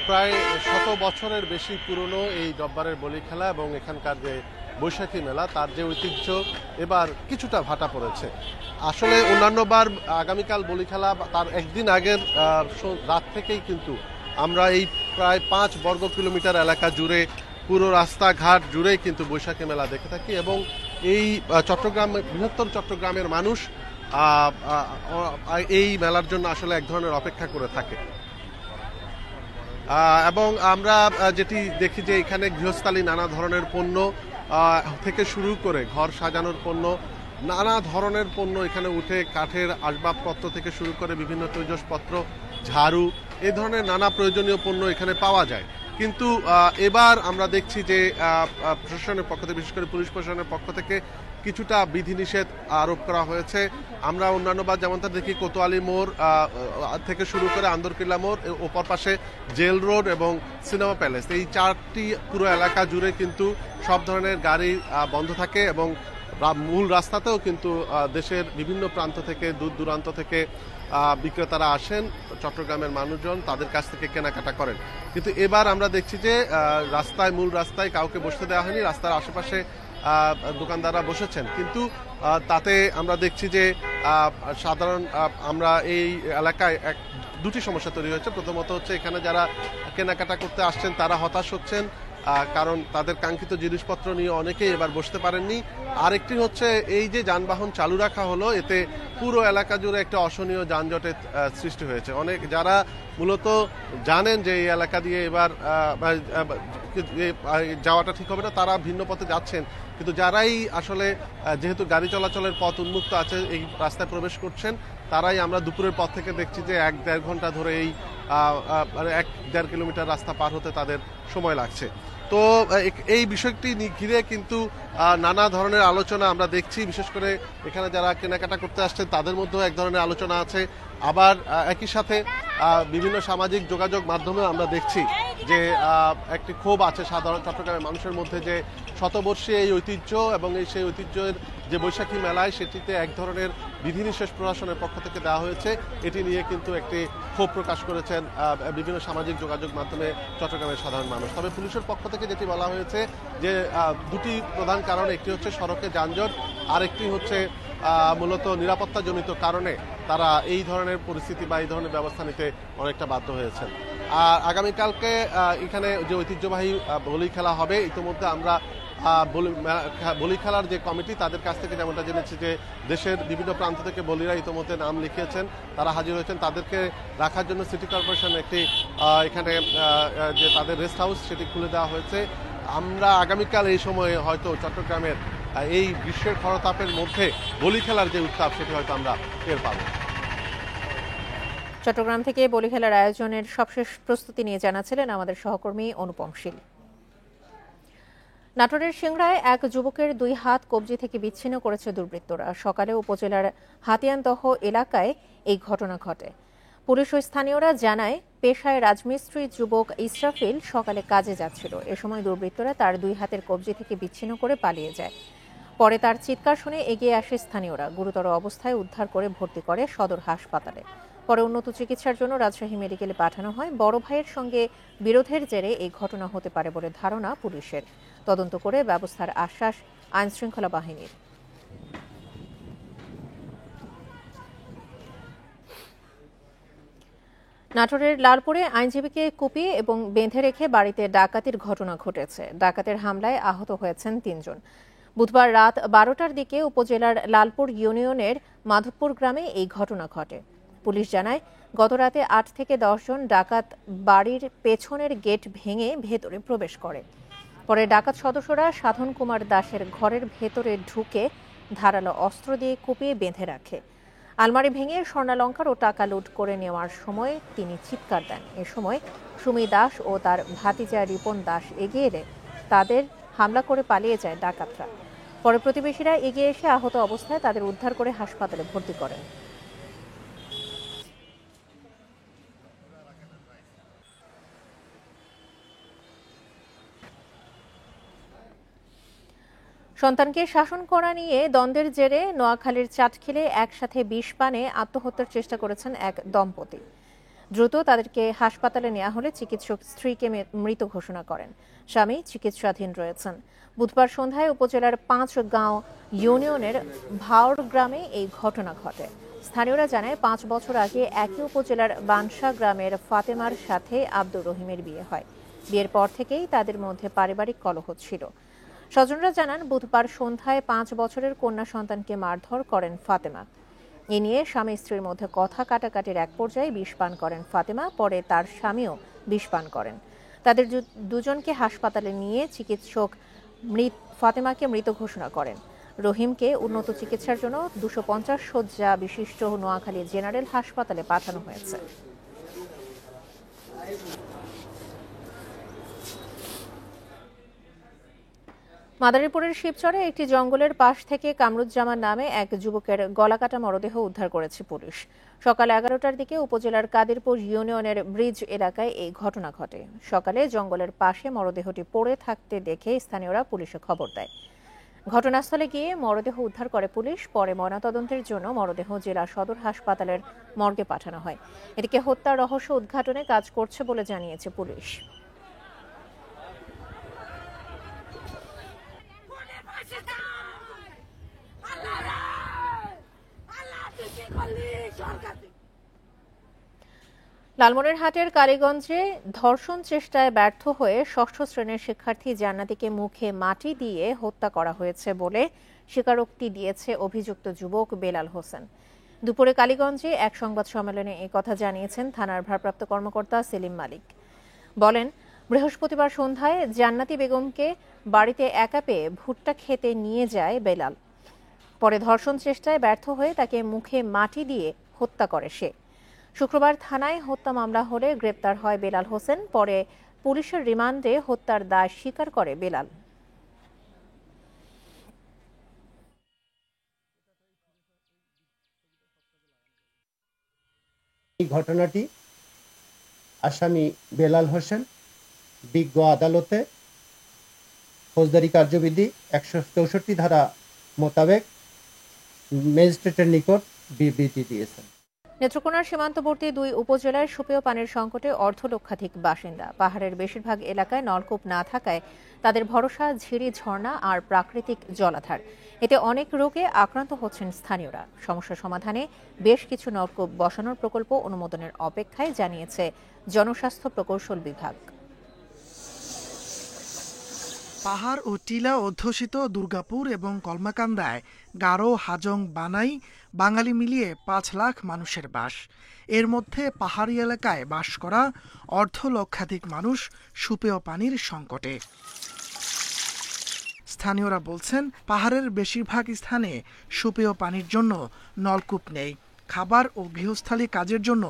প্রায় 100 বছরের বেশি পুরনো এই জব্বারের বলি খেলা এবং এখানকার যে বৈশাখী মেলা তার যে ঐতিহ্য এবার কিছুটা ভাটা পড়েছে। আসলে অন্যান্যবার আগামীকাল বলি খেলা তার একদিন আগের রাত থেকেই কিন্তু আমরা এই প্রায় 5 বর্গ কিলোমিটার এলাকা জুড়ে পুরো রাস্তাঘাট জুড়েই কিন্তু বৈশাখী মেলা দেখে থাকি এবং এই চট্টগ্রাম বৃহত্তর চট্টগ্রামের মানুষ এই মেলার জন্য আসলে এক ধরনের অপেক্ষা করে থাকে। এবং আমরা যেটি দেখি যে এখানে গৃহস্থালী নানা ধরনের পণ্য থেকে শুরু করে ঘর সাজানোর পণ্য, নানা ধরনের পণ্য এখানে উঠে, কাঠের আসবাবপত্র থেকে শুরু করে বিভিন্ন তৈজসপত্র, ঝাড়ু, এই ধরনের নানা প্রয়োজনীয় পণ্য এখানে পাওয়া যায়। কিন্তু এবার আমরা দেখছি যে প্রশাসনের পক্ষ থেকে, বিশেষ করে পুলিশ প্রশাসনের পক্ষ থেকে কিছুটা বিধিনিষেধ আরোপ করা হয়েছে। আমরা অন্যান্যবার যেমনটা দেখি কোতোয়ালি মোড় থেকে শুরু করে আন্দরকিল্লা মোড়, ওপর পাশে জেল রোড এবং সিনেমা প্যালেস, এই 4টি পুরো এলাকা জুড়ে কিন্তু সব ধরনের গাড়ি বন্ধ থাকে এবং মূল রাস্তাতেও কিন্তু দেশের বিভিন্ন প্রান্ত থেকে, দূর দূরান্ত থেকে বিক্রেতারা আসেন, চট্টগ্রামের মানুষজন তাদের কাছ থেকে কেনাকাটা করেন। কিন্তু এবার আমরা দেখছি যে রাস্তায়, মূল রাস্তায় কাউকে বসতে দেওয়া হয়নি, রাস্তার আশেপাশে দোকানদাররা বসেছেন, কিন্তু তাতে আমরা দেখছি যে সাধারণ আমরা এই এলাকায় দুটি সমস্যা তৈরি হয়েছে। প্রথমত হচ্ছে এখানে যারা কেনাকাটা করতে আসছেন তারা হতাশ হচ্ছেন, কারণ তাদের কাঙ্ক্ষিত জিনিসপত্র নিয়ে অনেকেই এবার বসতে পারেননি। আরেকটি হচ্ছে এই যে যানবাহন চালু রাখা হলো, এতে পুরো এলাকা জুড়ে একটা অসহনীয় যানজটের সৃষ্টি হয়েছে। অনেক যারা মূলত জানেন যে এই এলাকা দিয়ে এবার যাওয়াটা ঠিক হবে না, তারা ভিন্ন পথে যাচ্ছেন, কিন্তু যারাই আসলে যেহেতু গাড়ি চলাচলের পথ উন্মুক্ত আছে এই রাস্তায় প্রবেশ করছেন, তারাই আমরা দুপুরের পর থেকে দেখছি যে 1-1.5 ঘন্টা ধরে এই 1-1.5 কিলোমিটার রাস্তা পার হতে তাদের সময় লাগছে। তো এই বিষয়টি ঘিরে কিন্তু নানা ধরনের আলোচনা আমরা দেখছি, বিশেষ করে এখানে যারা কেনাকাটা করতে আসছেন তাদের মধ্যেও এক ধরনের আলোচনা আছে। আবার একই সাথে বিভিন্ন সামাজিক যোগাযোগ মাধ্যমে আমরা দেখছি যে একটি ক্ষোভ আছে সাধারণ চট্টগ্রামের মানুষের মধ্যে, যে শতবর্ষী এই ঐতিহ্য এবং সেই ঐতিহ্যের যে বৈশাখী মেলায় সেটিতে এক ধরনের বিধিনিষেধ প্রশাসনের পক্ষ থেকে দেওয়া হয়েছে, এটি নিয়ে কিন্তু একটি ক্ষোভ প্রকাশ করেছেন বিভিন্ন সামাজিক যোগাযোগ মাধ্যমে চট্টগ্রামের সাধারণ মানুষ। তবে পুলিশের পক্ষ থেকে যেটি বলা হয়েছে যে দুটি প্রধান কারণ, একটি হচ্ছে সড়কে যানজট, আরেকটি হচ্ছে মূলত নিরাপত্তাজনিত কারণে তারা এই ধরনের পরিস্থিতি বা এই ধরনের ব্যবস্থা নিতে অনেকটা বাধ্য হয়েছেন। আর আগামীকালকে এখানে যে ঐতিহ্যবাহী বলি খেলা হবে, ইতিমধ্যে আমরা বলি খেলার যে কমিটি তাদের কাছ থেকে যেমনটা জেনেছি যে দেশের বিভিন্ন প্রান্ত থেকে বলিরা ইতিমধ্যে নাম লিখিয়েছেন, তারা হাজির হয়েছেন। তাদেরকে রাখার জন্য সিটি কর্পোরেশন একটি এখানে যে তাদের রেস্ট হাউস সেটি খুলে দেওয়া হয়েছে। আমরা আগামীকাল এই সময়ে হয়তো চট্টগ্রামের এই গ্রীষ্মের খরতাপের মধ্যে বলি খেলার যে উত্তাপ সেটি হয়তো আমরা টের পাবো। চট্টগ্রাম থেকে বলি খেলার আয়োজনের সবশেষ প্রস্তুতি নিয়ে জানাচ্ছিলেন আমাদের সহকর্মী অনুপম শীল। নাটোরের সিংড়ায় এক যুবকের 2 হাত কবজি থেকে বিচ্ছিন্ন করেছে দুর্বৃত্তরা। সকালে উপজেলার হাতিয়ানদহ এলাকায় এই ঘটনা ঘটে। পুলিশ ও স্থানীয়রা জানায়, পেশায় রাজমিস্ত্রি যুবক ইসরাফিল সকালে কাজে যাচ্ছিল। এ সময় দুর্বৃত্তরা তার 2 হাতের কবজি থেকে বিচ্ছিন্ন করে পালিয়ে যায়। পরে তার চিৎকার শুনে এগিয়ে আসে স্থানীয়রা, গুরুতর অবস্থায় উদ্ধার করে ভর্তি করে সদর হাসপাতালে। পরে উন্নত চিকিৎসার জন্য রাজশাহী মেডিকেলে পাঠানো হয়। বড় ভাইয়ের সঙ্গে বিরোধের জেরে এই ঘটনা হতে পারে বলে ধারণা পুলিশের। তদন্ত করে ব্যবস্থার আশ্বাস আইনশৃঙ্খলা বাহিনীর। নাটোরের লালপুরে আইনজীবীকে কুপিয়ে এবং বেঁধে রেখে বাড়িতে ডাকাতির ঘটনা ঘটেছে। ডাকাতের হামলায় আহত হয়েছেন 3 জন। বুধবার রাত 12টার দিকে উপজেলার লালপুর ইউনিয়নের মাধবপুর গ্রামে এই ঘটনা ঘটে। পুলিশ জানায়, গতরাতে 8 থেকে 10 জন ডাকাত বাড়ির পেছনের গেট ভেঙে ভেতরে প্রবেশ করে। পরে ডাকাত সদস্যরা সাধন কুমার দাসের ঘরের ভেতরে ঢুকে ধারালো অস্ত্র দিয়ে কুপিয়ে বেঁধে রাখে। আলমারি ভেঙে স্বর্ণালংকার ও টাকা লুট করে নেওয়ার সময় তিনি চিৎকার দেন। এ সময় সুমি দাস ও তার ভাতিজা রিপন দাস এগিয়ে এলে তাদের হামলা করে পালিয়ে যায় ডাকাতরা। পরে প্রতিবেশীরা এগিয়ে এসে আহত অবস্থায় তাদের উদ্ধার করে হাসপাতালে ভর্তি করেন। সন্তানকে শাসন করা নিয়ে দ্বন্দ্বের জেরে নোয়াখালীর চাটখিলে একসাথে বিষ পানে আত্মহত্যার চেষ্টা করেছেন এক দম্পতি। দ্রুত তাদেরকে হাসপাতালে নেওয়া হলে চিকিৎসক স্ত্রীকে মৃত ঘোষণা করেন। স্বামী চিকিৎসাধীন রয়েছেন। বুধবার সন্ধ্যায় উপজেলার ৫ গাঁও ইউনিয়নের ভাওর গ্রামে এই ঘটনা ঘটে। স্থানীয়রা জানায় ৫ বছর আগে একই উপজেলার বানসা গ্রামের ফাতেমার সাথে আব্দুর রহিমের বিয়ে হয়। বিয়ের পর থেকেই তাদের মধ্যে পারিবারিক কলহ ছিল। স্বজনরা জানান বুধবার সন্ধ্যায় ৫ বছরের কন্যা সন্তানকে মারধর করেন ফাতেমা। এ নিয়ে স্বামী স্ত্রীর মধ্যে কথা কাটাকাটির এক পর্যায়ে বিষ পান করেন ফাতেমা। পরে তার স্বামীও বিষ পান করেন। তাদের দুজনকে হাসপাতালে নিয়ে চিকিৎসক ফাতেমাকে মৃত ঘোষণা করেন। রহিমকে উন্নত চিকিৎসার জন্য ২৫০ শয্যা বিশিষ্ট নোয়াখালী জেনারেল হাসপাতালে পাঠানো হয়েছে। মাদারীপুরের শিবচরে একটি জঙ্গলের পাশ থেকে কামরুজ্জামান নামে এক যুবকের গলাকাটা মরদেহ উদ্ধার করেছে পুলিশ। সকাল ১১টার দিকে উপজেলার কাদিরপুর ইউনিয়নের ব্রিজ এলাকায় এই ঘটনা ঘটে। সকালে জঙ্গলের পাশে মরদেহটি পড়ে থাকতে দেখে স্থানীয়রা পুলিশে খবর দেয়। ঘটনাস্থলে গিয়ে মরদেহ উদ্ধার করে পুলিশ। পরে ময়নাতদন্তের জন্য মরদেহ জেলা সদর হাসপাতালের মর্গে পাঠানো হয়। এদিকে হত্যার রহস্য উদ্ঘাটনে কাজ করছে বলে জানিয়েছে পুলিশ। লালমনিরহাটের কালীগঞ্জে ধর্ষণ চেষ্টায় ব্যর্থ হয়ে ৬ষ্ঠ শ্রেণীর শিক্ষার্থী জান্নাতীকে মুখে মাটি দিয়ে হত্যা করা হয়েছে বলে স্বীকারোক্তি দিয়েছে অভিযুক্ত যুবক বেলাল হোসেন। দুপুরে কালীগঞ্জে এক সংবাদ সম্মেলনে এই কথা জানিয়েছেন থানার ভারপ্রাপ্ত কর্মকর্তা সেলিম মালিক। বলেন, বৃহস্পতিবার সন্ধ্যায় জান্নাতী বেগমকে বাড়িতে একা পেয়ে ভুট্টা খেতে নিয়ে যায় বেলাল। পরে ধর্ষণ চেষ্টায় ব্যর্থ হয়ে তাকে মুখে মাটি দিয়ে হত্যা করে সে। শুক্রবার থানায় হত্যা মামলা হলে গ্রেপ্তার হয় বেলাল হোসেন। পরে পুলিশের রিমান্ডে হত্যার দায় স্বীকার করে বেলাল। এই ঘটনাটি আসামি বেলাল হোসেন বিজ্ঞ আদালতে ফৌজদারি কার্যবিধি ১৬৪ ধারা মোতাবেক ম্যাজিস্ট্রেটের নিকট বিবৃতি দিয়েছেন। নেত্রকোনার সীমান্তবর্তী ২ উপজেলায় সুপেয় পানির সংকটে অর্ধলক্ষাধিক বাসিন্দা। পাহাড়ের বেশিরভাগ এলাকায় নলকূপ না থাকায় তাদের ভরসা ঝিরি, ঝর্ণা আর প্রাকৃতিক জলাধার। এতে অনেক রোগে আক্রান্ত হচ্ছেন স্থানীয়রা। সমস্যা সমাধানে বেশ কিছু নলকূপ বসানোর প্রকল্প অনুমোদনের অপেক্ষায়, জানিয়েছে জনস্বাস্থ্য প্রকৌশল বিভাগ। পাহাড় ও টিলা অধ্যুষিত দুর্গাপুর এবং কলমাকান্দায় গারো, হাজং, বানাই, বাঙালি মিলিয়ে ৫ লাখ মানুষের বাস। এর মধ্যে পাহাড়ি এলাকায় বাস করা অর্ধলক্ষাধিক মানুষ সুপেয় পানির সংকটে। স্থানীয়রা বলছেন, পাহাড়ের বেশিরভাগ স্থানে সুপেয় পানির জন্য নলকূপ নেই। খাবার ও গৃহস্থালী কাজের জন্য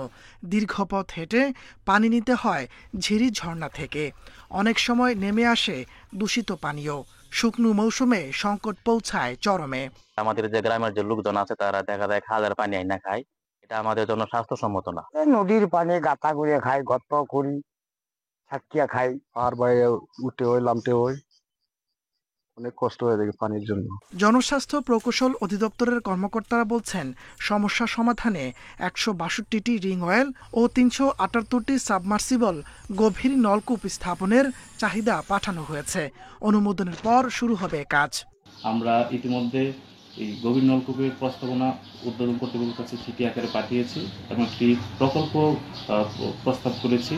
দীর্ঘ পথ হেঁটে পানি নিতে হয় ঝিরি, ঝর্ণা থেকে। অনেক সময় নেমে আসে দূষিত পানীয়। শুকনো মৌসুমে সংকট পৌঁছায় চরমে। আমাদের যে গ্রামের যে লোকজন আছে তারা দেখা যায় খালের পানি আইনা খায়। এটা আমাদের জন্য স্বাস্থ্যসম্মত না। নদীর পানি গাতা করে খাই, গর্ত করি, ছাকিয়া খাই। আর বাইরে উঠে হয়, নামতে হয়, অনেক কষ্ট হয়ে যায় পানির জন্য। জনস্বাস্থ্য প্রকৌশল অধিদপ্তরের কর্মকর্তারা বলছেন, সমস্যা সমাধানে ১৬২টি রিং অয়েল ও ৩৭৮টি সাবমার্সিবল গভীর নলকূপ স্থাপনের চাহিদা পাঠানো হয়েছে। অনুমোদনের পর শুরু হবে কাজ। আমরা ইতিমধ্যে এই গভীর নলকূপের প্রস্তাবনা উদ্বোধন কর্তৃপক্ষের কাছে চিঠি আকারে পাঠিয়েছি এবং একটি প্রকল্প প্রস্তাব করেছি।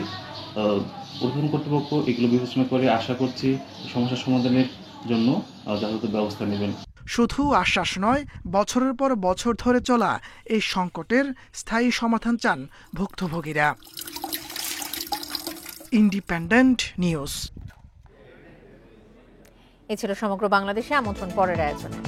উদ্বোধন কর্তৃপক্ষ এগুলো বিবেচনা করে আশা করছি সমস্যা সমাধানের জন্য যথাযথ ব্যবস্থা নেবেন। শুধু আশ্বাস নয়, বছরের পর বছর ধরে চলা এই সংকটের স্থায়ী সমাধান চান ভুক্তভোগীরা। Independent news. এ ছিল সমগ্র বাংলাদেশে আমন্ত্রণ পরের আয়োজনে।